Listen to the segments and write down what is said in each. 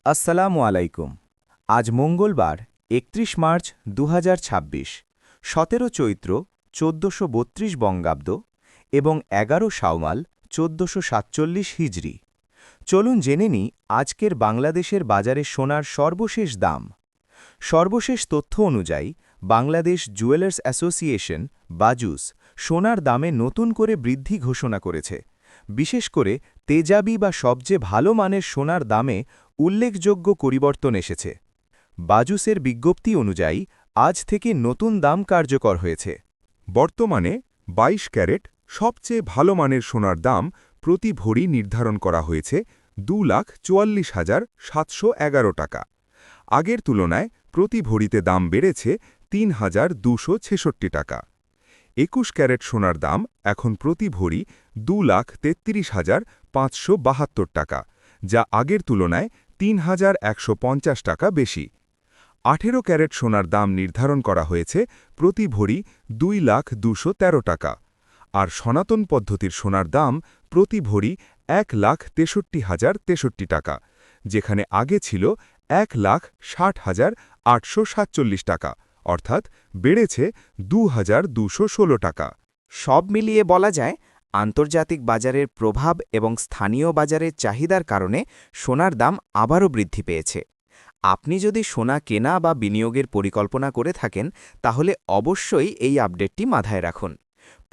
আসসালামু আলাইকুম। আজ মঙ্গলবার ৩১ মার্চ ২০২৬, ১৭ চৈত্র ১৪৩২ বঙ্গাব্দ এবং ১১ শাওয়াল ১৪৪৭ হিজরি। চলুন জেনে নিই আজকের বাংলাদেশের বাজারে সোনার সর্বশেষ দাম। সর্বশেষ তথ্য অনুযায়ী বাংলাদেশ জুয়েলার্স অ্যাসোসিয়েশন বাজুস সোনার দামে নতুন করে বৃদ্ধি ঘোষণা করেছে। বিশেষ করে তেজাবি বা সবচেয়ে ভালো মানের সোনার দামে উল্লেখযোগ্য পরিবর্তন এসেছে। বাজুসের বিজ্ঞপ্তি অনুযায়ী আজ থেকে নতুন দাম কার্যকর হয়েছে। বর্তমানে ২২ ক্যারেট সবচেয়ে ভালো মানের সোনার দাম প্রতি ভরি নির্ধারণ করা হয়েছে ২,৪৪,৭১১ টাকা। আগের তুলনায় প্রতি ভরিতে দাম বেড়েছে ৩,২৬৬ টাকা। ২১ ক্যারেট সোনার দাম এখন প্রতি ভরি ২,৩৩,৫৭২ টাকা, যা আগের তুলনায় ৩,১৫০ টাকা বেশি। ১৮ ক্যারেট সোনার দাম নির্ধারণ করা হয়েছে প্রতি ভরি ২,২১৩ টাকা, আর সনাতন পদ্ধতির সোনার দাম প্রতি ভরি ১,৬৩,০৬৩ টাকা, যেখানে আগে ছিল ১,৬০,৮৪৭ টাকা, অর্থাৎ বেড়েছে ২,২১৬ টাকা। সব মিলিয়ে বলা যায়, আন্তর্জাতিক বাজারের প্রভাব এবং স্থানীয় বাজারের চাহিদার কারণে সোনার দাম আবারও বৃদ্ধি পেয়েছে। আপনি যদি সোনা কেনা বা বিনিয়োগের পরিকল্পনা করে থাকেন, তাহলে অবশ্যই এই আপডেটটি মাথায় রাখুন।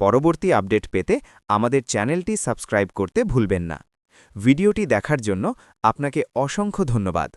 পরবর্তী আপডেট পেতে আমাদের চ্যানেলটি সাবস্ক্রাইব করতে ভুলবেন না। ভিডিওটি দেখার জন্য আপনাকে অসংখ্য ধন্যবাদ।